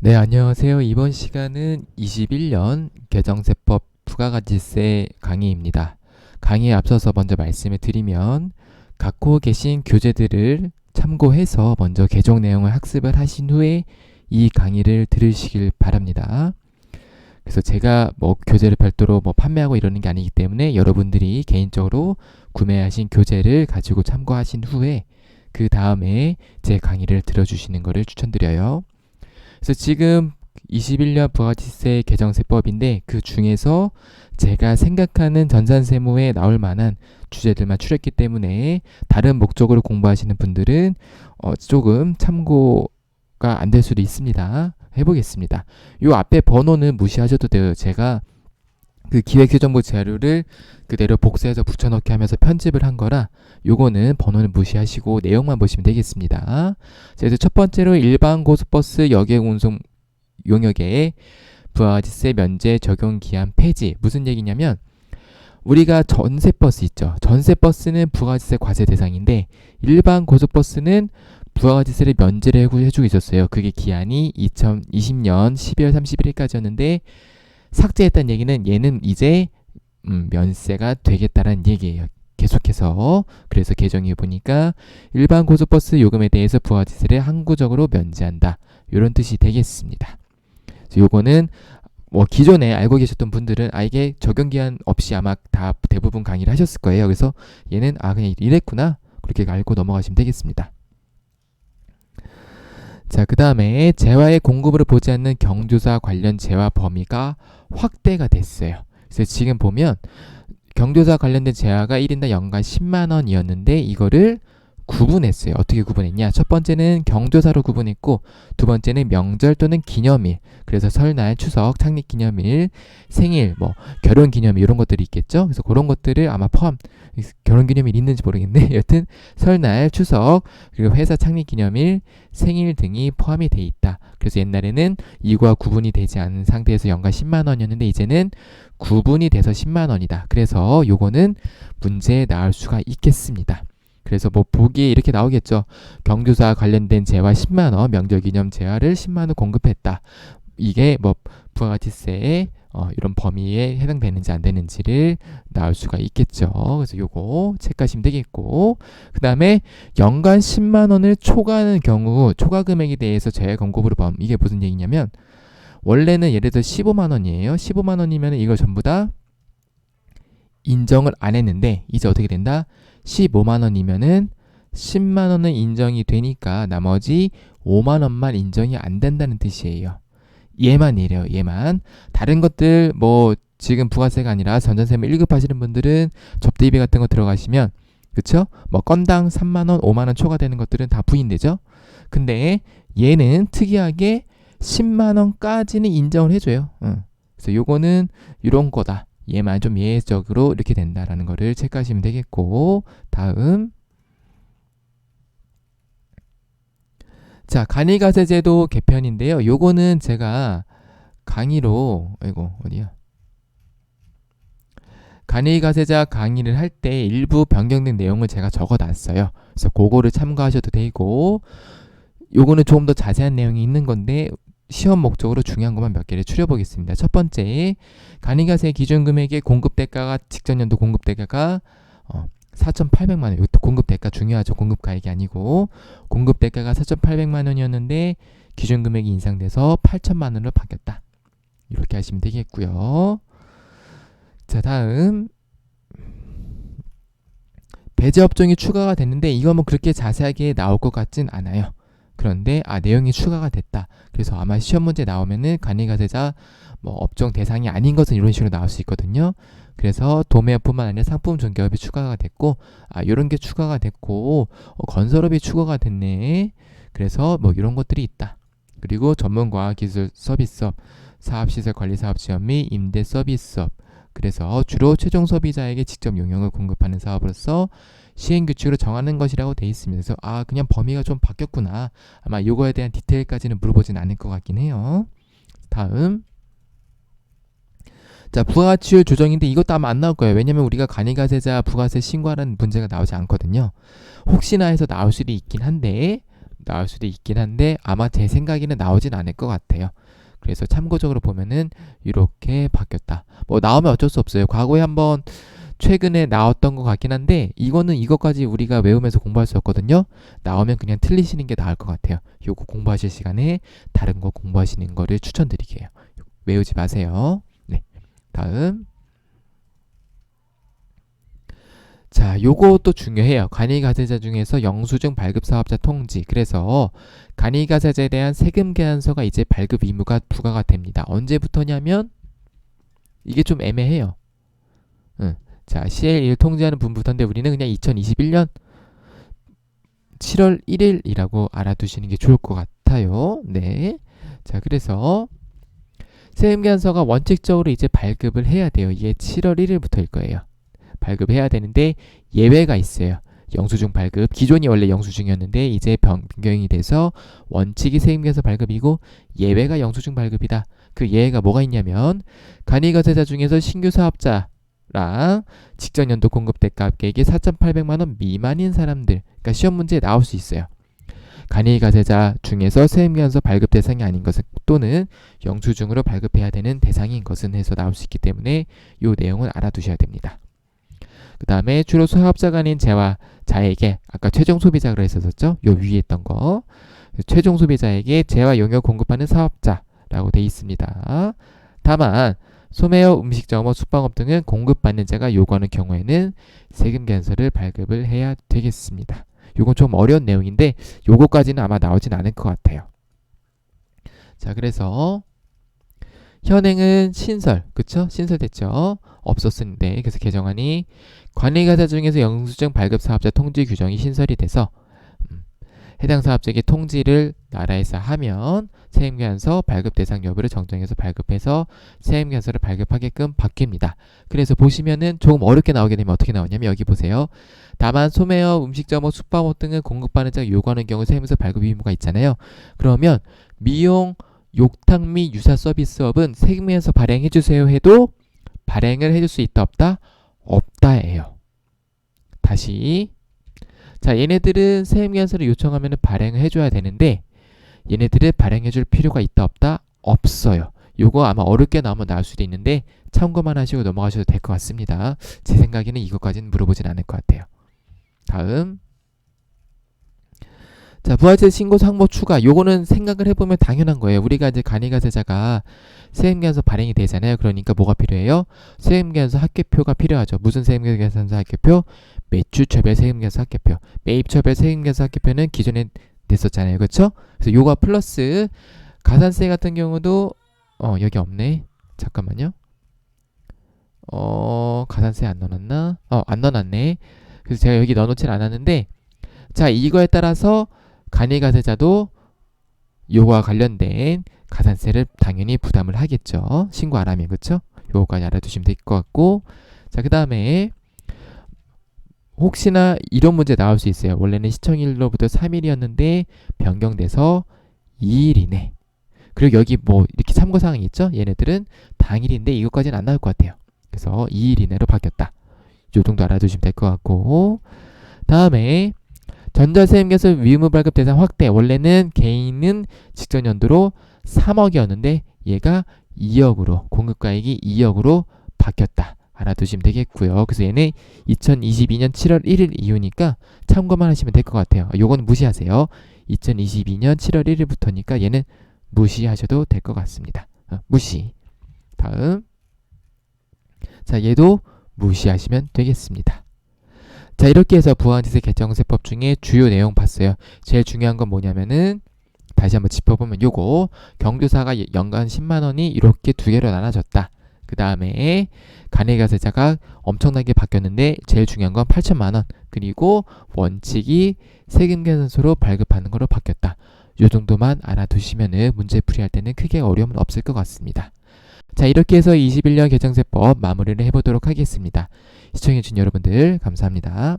네, 안녕하세요. 이번 시간은 21년 개정세법 부가가치세 강의입니다. 강의에 앞서서 먼저 말씀을 드리면 갖고 계신 교재들을 참고해서 먼저 개정 내용을 학습을 하신 후에 이 강의를 들으시길 바랍니다. 그래서 제가 교재를 별도로 판매하고 이러는 게 아니기 때문에 여러분들이 개인적으로 구매하신 교재를 가지고 참고하신 후에 그 다음에 제 강의를 들어주시는 것을 추천드려요. 그래서 지금 21년 부가가치세 개정세법인데 그 중에서 제가 생각하는 전산세무에 나올 만한 주제들만 추렸기 때문에 다른 목적으로 공부하시는 분들은 조금 참고가 안 될 수도 있습니다. 해보겠습니다. 요 앞에 번호는 무시하셔도 돼요. 제가 그 기획재정부 자료를 그대로 복사해서 붙여넣기 하면서 편집을 한 거라 요거는 번호는 무시하시고 내용만 보시면 되겠습니다. 그래서 첫 번째로 일반 고속버스 여객 운송 용역에 부가가치세 면제 적용 기한 폐지. 무슨 얘기냐면 우리가 전세버스 있죠. 전세버스는 부가가치세 과세 대상인데 일반 고속버스는 부가가치세를 면제를 해주고 있었어요. 그게 기한이 2020년 12월 31일까지였는데 삭제했다는 얘기는 얘는 이제 면세가 되겠다라는 얘기예요. 계속해서. 그래서 개정해 보니까 일반 고속버스 요금에 대해서 부가가치세를 항구적으로 면제한다. 이런 뜻이 되겠습니다. 그래서 요거는 기존에 알고 계셨던 분들은 이게 적용기한 없이 아마 다 대부분 강의를 하셨을 거예요. 그래서 얘는 그냥 이랬구나. 그렇게 알고 넘어가시면 되겠습니다. 자, 그 다음에 재화의 공급으로 보지 않는 경조사 관련 재화 범위가 확대가 됐어요. 그래서 지금 보면 경조사 관련된 재화가 1인당 연간 10만 원이었는데 이거를 구분했어요. 어떻게 구분했냐? 첫 번째는 경조사로 구분했고 두 번째는 명절 또는 기념일. 그래서 설날, 추석, 창립기념일, 생일, 결혼기념일 이런 것들이 있겠죠. 그래서 그런 것들을 아마 포함 결혼기념일 있는지 모르겠는데 여튼 설날, 추석, 그리고 회사 창립기념일, 생일 등이 포함이 돼 있다. 그래서 옛날에는 이거와 구분이 되지 않은 상태에서 연간 10만 원이었는데 이제는 구분이 돼서 10만 원이다. 그래서 요거는 문제에 나올 수가 있겠습니다. 그래서 보기에 이렇게 나오겠죠. 경조사 관련된 재화 10만 원, 명절기념 재화를 10만 원 공급했다. 이게 부가가치세에 이런 범위에 해당되는지 안 되는지를 나올 수가 있겠죠. 그래서 요거 체크하시면 되겠고, 그 다음에 연간 10만 원을 초과하는 경우 초과 금액에 대해서 재화 공급으로 이게 무슨 얘기냐면 원래는 예를 들어 15만 원이에요. 15만 원이면 이걸 전부 다 인정을 안 했는데 이제 어떻게 된다? 15만 원이면은 10만 원은 인정이 되니까 나머지 5만 원만 인정이 안 된다는 뜻이에요. 얘만 이래요. 얘만. 다른 것들 지금 부가세가 아니라 전자세무 1급 하시는 분들은 접대비 같은 거 들어가시면 그쵸? 건당 3만 원, 5만 원 초과되는 것들은 다 부인되죠. 근데 얘는 특이하게 10만 원까지는 인정을 해줘요. 그래서 요거는 이런 거다. 얘만 좀 예외적으로 이렇게 된다라는 거를 체크하시면 되겠고, 다음. 자, 간이가세제도 개편인데요. 요거는 제가 강의로 어디야? 간이가세자 강의를 할 때 일부 변경된 내용을 제가 적어놨어요. 그래서 그거를 참고하셔도 되고, 요거는 조금 더 자세한 내용이 있는 건데 시험 목적으로 중요한 것만 몇 개를 추려보겠습니다. 첫 번째, 간이가세 기준금액의 공급대가가 직전 연도 공급대가가 4,800만 원. 이것도 공급대가 중요하죠. 공급가액이 아니고 공급대가가 4,800만 원이었는데 기준금액이 인상돼서 8,000만 원으로 바뀌었다. 이렇게 하시면 되겠고요. 자, 다음 배제업종이 추가가 됐는데 이거 그렇게 자세하게 나올 것 같진 않아요. 그런데 내용이 추가가 됐다. 그래서 아마 시험 문제 나오면은 간이가세자 업종 대상이 아닌 것은 이런 식으로 나올 수 있거든요. 그래서 도매업뿐만 아니라 상품 중개업이 추가가 됐고 이런 게 추가가 됐고 건설업이 추가가 됐네. 그래서 이런 것들이 있다. 그리고 전문과학기술 서비스업, 사업시설 관리사업 지원 및 임대 서비스업. 그래서 주로 최종 소비자에게 직접 용역을 공급하는 사업으로서 시행규칙으로 정하는 것이라고 돼 있습니다. 그래서 그냥 범위가 좀 바뀌었구나. 아마 요거에 대한 디테일까지는 물어보진 않을 것 같긴 해요. 다음. 자, 부가가치율 조정인데 이것도 아마 안 나올 거예요. 왜냐면 우리가 간이가세자 부가세 신고하라는 문제가 나오지 않거든요. 혹시나 해서 나올 수도 있긴 한데 나올 수도 있긴 한데 아마 제 생각에는 나오진 않을 것 같아요. 그래서 참고적으로 보면은 이렇게 바뀌었다. 뭐 나오면 어쩔 수 없어요. 과거에 한번 최근에 나왔던 것 같긴 한데 이거는 이것까지 우리가 외우면서 공부할 수 없거든요. 나오면 그냥 틀리시는 게 나을 것 같아요. 요거 공부하실 시간에 다른 거 공부하시는 거를 추천드릴게요. 외우지 마세요. 네, 다음. 자, 요것도 중요해요. 간이가세자 중에서 영수증 발급사업자 통지. 그래서 간이가세자에 대한 세금 계산서가 이제 발급 의무가 부과가 됩니다. 언제부터냐면 이게 좀 애매해요. 자, CL1 통지하는 분부터인데 우리는 그냥 2021년 7월 1일이라고 알아두시는 게 좋을 것 같아요. 네. 자, 그래서 세금 계산서가 원칙적으로 이제 발급을 해야 돼요. 이게 7월 1일부터일 거예요. 발급해야 되는데 예외가 있어요. 영수증 발급. 기존이 원래 영수증이었는데 이제 변경이 돼서 원칙이 세금계산서 발급이고 예외가 영수증 발급이다. 그 예외가 뭐가 있냐면 간이가세자 중에서 신규 사업자랑 직전 연도 공급 대가액이 4,800만 원 미만인 사람들, 그러니까 시험 문제에 나올 수 있어요. 간이가세자 중에서 세금계산서 발급 대상이 아닌 것은 또는 영수증으로 발급해야 되는 대상인 것은 해서 나올 수 있기 때문에 이 내용을 알아두셔야 됩니다. 그 다음에 주로 사업자가 아닌 재화자에게 아까 최종 소비자로 했었죠. 요 위에 있던 거 최종 소비자에게 재화 용역 공급하는 사업자라고 돼 있습니다. 다만 소매업, 음식점업, 숙박업 등은 공급받는 자가 요구하는 경우에는 세금 계산서를 발급을 해야 되겠습니다. 요건 좀 어려운 내용인데 요거까지는 아마 나오진 않을 것 같아요. 자, 그래서 현행은 신설, 그쵸? 신설됐죠? 없었는데 그래서 개정안이 관리가사 중에서 영수증 발급 사업자 통지 규정이 신설이 돼서 해당 사업자에게 통지를 나라에서 하면 세금계산서 발급 대상 여부를 정정해서 발급해서 세금계산서를 발급하게끔 바뀝니다. 그래서 보시면은 조금 어렵게 나오게 되면 어떻게 나오냐면 여기 보세요. 다만 소매업, 음식점업, 숙박업 등은 공급받는 자가 요구하는 경우 세금계산서 발급 의무가 있잖아요. 그러면 미용, 욕탕 및 유사 서비스업은 세금계산서 발행해주세요 해도 발행을 해줄 수 있다 없다? 없다예요. 다시 자, 얘네들은 세금계산서를 요청하면 발행을 해줘야 되는데 얘네들은 발행해줄 필요가 있다 없다? 없어요. 요거 아마 어렵게 나오면 나올 수도 있는데 참고만 하시고 넘어가셔도 될 것 같습니다. 제 생각에는 이것까지는 물어보진 않을 것 같아요. 다음 자, 부가세 신고 상모 추가. 요거는 생각을 해보면 당연한 거예요. 우리가 이제 간이가세자가 세금계산서 발행이 되잖아요. 그러니까 뭐가 필요해요? 세금계산서 합계표가 필요하죠. 무슨 세금계산서 합계표? 매출처별 세금계산서 합계표. 매입처별 세금계산서 합계표는 기존에 냈었잖아요. 그렇죠? 그래서 요거 플러스 가산세 같은 경우도 여기 없네. 잠깐만요. 가산세 안 넣어놨나? 안 넣어놨네. 그래서 제가 여기 넣어놓진 않았는데 자, 이거에 따라서 간이가세자도 요거와 관련된 가산세를 당연히 부담을 하겠죠. 신고 안 하면. 그쵸? 요거까지 알아두시면 될 것 같고 자, 그 다음에 혹시나 이런 문제 나올 수 있어요. 원래는 시청일로부터 3일이었는데 변경돼서 2일 이내. 그리고 여기 뭐 이렇게 참고사항이 있죠. 얘네들은 당일인데 이것까지는 안 나올 것 같아요. 그래서 2일 이내로 바뀌었다. 요 정도 알아두시면 될 것 같고 다음에 전자세금계산서 위의무 발급 대상 확대. 원래는 개인은 직전 연도로 3억이었는데 얘가 2억으로 공급가액이 2억으로 바뀌었다. 알아두시면 되겠고요. 그래서 얘는 2022년 7월 1일 이후니까 참고만 하시면 될 것 같아요. 요건 무시하세요. 2022년 7월 1일부터니까 얘는 무시하셔도 될 것 같습니다. 무시. 다음 자, 얘도 무시하시면 되겠습니다. 자, 이렇게 해서 부가세 개정세법 중에 주요 내용 봤어요. 제일 중요한 건 뭐냐면은 다시 한번 짚어보면 요거 경조사가 연간 10만 원이 이렇게 두 개로 나눠졌다. 그 다음에 간이가세자가 엄청나게 바뀌었는데 제일 중요한 건 8천만 원. 그리고 원칙이 세금계산서로 발급하는 거로 바뀌었다. 요 정도만 알아두시면은 문제 풀이할 때는 크게 어려움은 없을 것 같습니다. 자, 이렇게 해서 21년 개정세법 마무리를 해보도록 하겠습니다. 시청해주신 여러분들 감사합니다.